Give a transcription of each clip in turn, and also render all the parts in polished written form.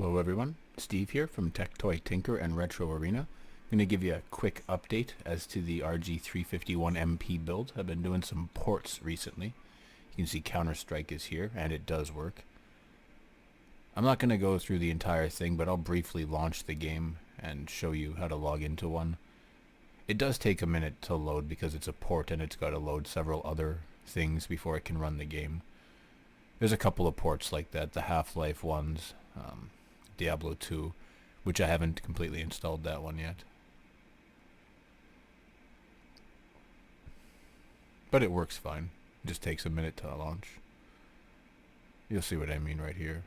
Hello everyone, Steve here from Tech Toy Tinker and Retro Arena. I'm going to give you a quick update as to the RG351MP build. I've been doing some ports recently. You can see Counter-Strike is here, and it does work. I'm not going to go through the entire thing, but I'll briefly launch the game and show you how to log into one. It does take a minute to load because it's a port and it's got to load several other things before it can run the game. There's a couple of ports like that, the Half-Life ones, Diablo 2, which I haven't completely installed that one yet. But it works fine. It just takes a minute to launch. You'll see what I mean right here.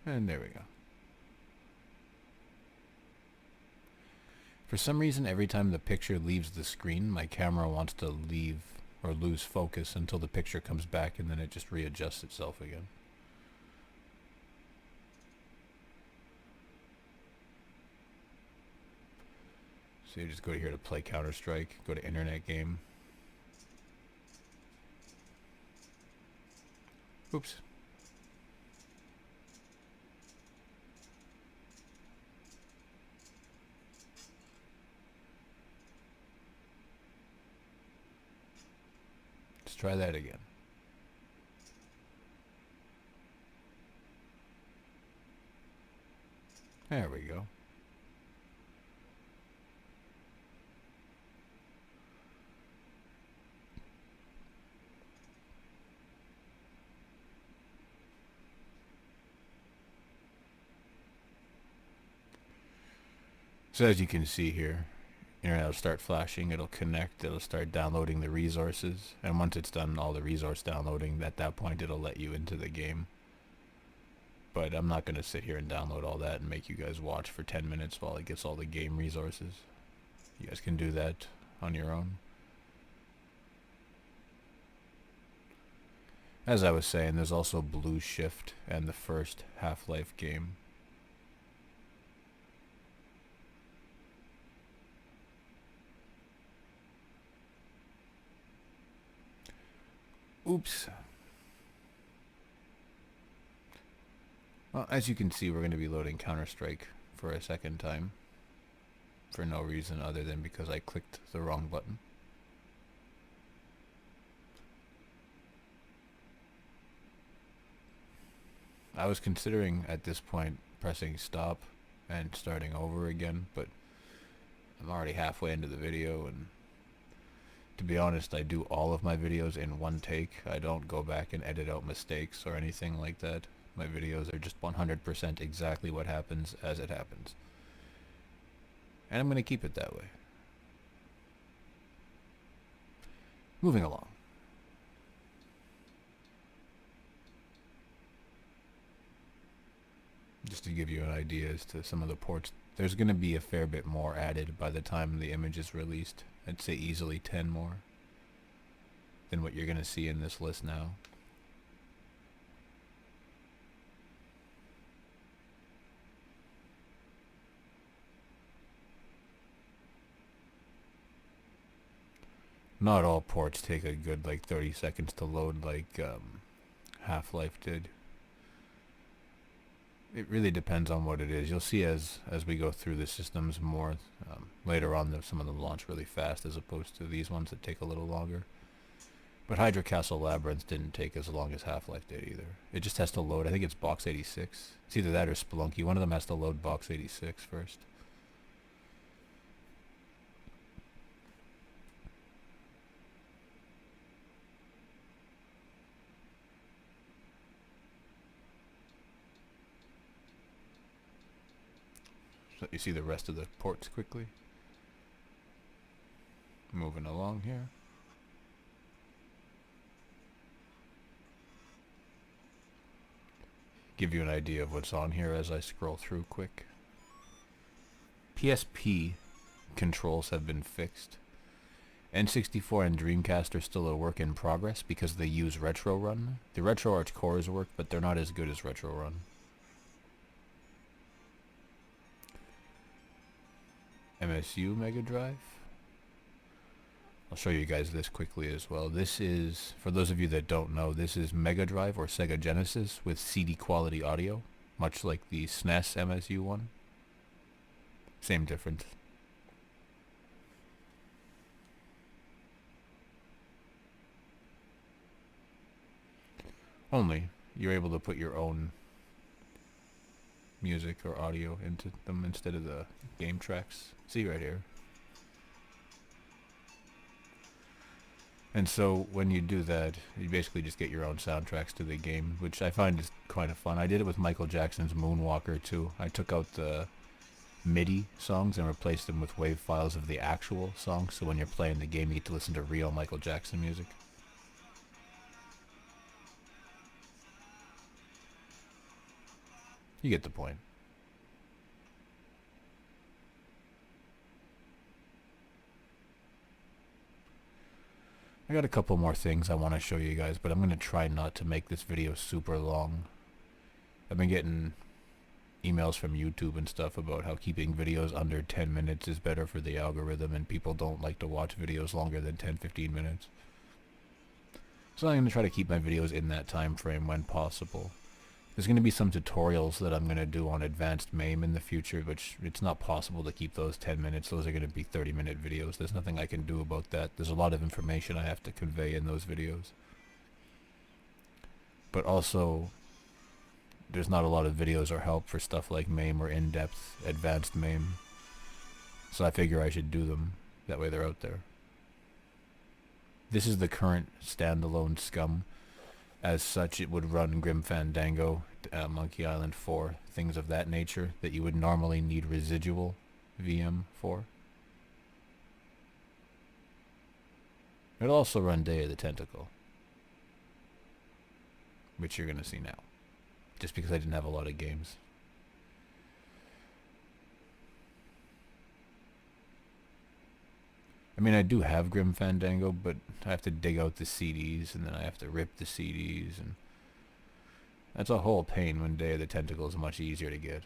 And there we go. For some reason, every time the picture leaves the screen, my camera wants to leave or lose focus until the picture comes back, and then it just readjusts itself again. So you just go here to play Counter-Strike, go to Internet Game. Oops. Let's try that again. There we go. So as you can see here, Internet will start flashing, it'll connect, it'll start downloading the resources, and once it's done all the resource downloading, at that point it'll let you into the game. But I'm not going to sit here and download all that and make you guys watch for 10 minutes while it gets all the game resources. You guys can do that on your own. As I was saying, there's also Blue Shift and the first Half-Life game. Oops. Well, as you can see, we're going to be loading Counter-Strike for a second time. For no reason other than because I clicked the wrong button. I was considering at this point pressing stop and starting over again, but I'm already halfway into the video, and to be honest, I do all of my videos in one take. I don't go back and edit out mistakes or anything like that. My videos are just 100% exactly what happens as it happens. And I'm going to keep it that way. Moving along. Just to give you an idea as to some of the ports, there's going to be a fair bit more added by the time the image is released. I'd say easily 10 more than what you're going to see in this list now. Not all ports take a good 30 seconds to load like Half-Life did. It really depends on what it is. You'll see as we go through the systems more later on, some of them launch really fast as opposed to these ones that take a little longer. But Hydra Castle Labyrinth didn't take as long as Half-Life did either. It just has to load. I think it's Box 86. It's either that or Spelunky. One of them has to load Box 86 first. Let you see the rest of the ports quickly. Moving along here. Give you an idea of what's on here as I scroll through quick. PSP controls have been fixed. N64 and Dreamcast are still a work in progress because they use Retro Run. The RetroArch cores work, but they're not as good as Retro Run. MSU Mega Drive. I'll show you guys this quickly as well. This is, for those of you that don't know, this is Mega Drive or Sega Genesis with CD quality audio, much like the SNES MSU one. Same difference. Only you're able to put your own music or audio into them instead of the game tracks. See right here. And so when you do that, you basically just get your own soundtracks to the game, which I find is kind of fun. I did it with Michael Jackson's Moonwalker too. I took out the MIDI songs and replaced them with WAV files of the actual song, so when you're playing the game you get to listen to real Michael Jackson music. You get the point. I got a couple more things I want to show you guys, but I'm going to try not to make this video super long. I've been getting emails from YouTube and stuff about how keeping videos under 10 minutes is better for the algorithm, and people don't like to watch videos longer than 10-15 minutes. So I'm going to try to keep my videos in that time frame when possible. There's going to be some tutorials that I'm going to do on advanced MAME in the future, which it's not possible to keep those 10 minutes. Those are going to be 30-minute videos. There's nothing I can do about that. There's a lot of information I have to convey in those videos. But also, there's not a lot of videos or help for stuff like MAME or in-depth advanced MAME. So I figure I should do them. That way they're out there. This is the current standalone SCUM. As such, it would run Grim Fandango, Monkey Island 4, things of that nature that you would normally need residual VM for. It'll also run Day of the Tentacle, which you're going to see now, just because I didn't have a lot of games. I mean, I do have Grim Fandango, but I have to dig out the CDs, and then I have to rip the CDs, and that's a whole pain when Day of the Tentacle is much easier to get.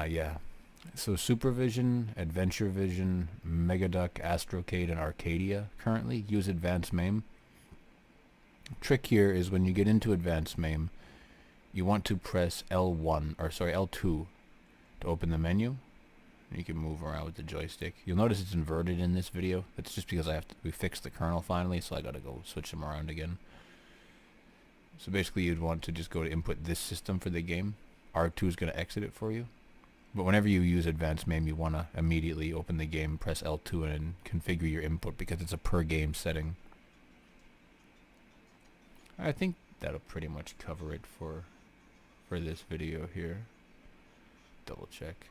Yeah. So Supervision, Adventure Vision, Megaduck, Astrocade, and Arcadia currently use Advanced MAME. Trick here is when you get into Advanced MAME, you want to press L2 to open the menu. You can move around with the joystick. You'll notice it's inverted in this video. That's just because we fixed the kernel finally, so I gotta go switch them around again. So basically you'd want to just go to input this system for the game. R2 is going to exit it for you. But whenever you use Advanced MAME, you want to immediately open the game, press L2, and configure your input because it's a per game setting. I think that'll pretty much cover it for this video here. Double check.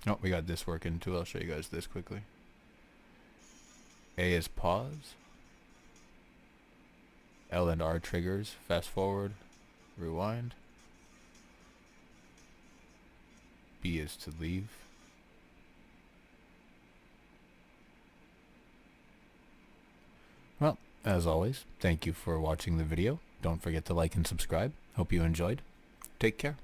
Oh, we got this working too. I'll show you guys this quickly. A is pause. L and R triggers, fast forward, rewind. B is to leave. Well, as always, thank you for watching the video. Don't forget to like and subscribe. Hope you enjoyed. Take care.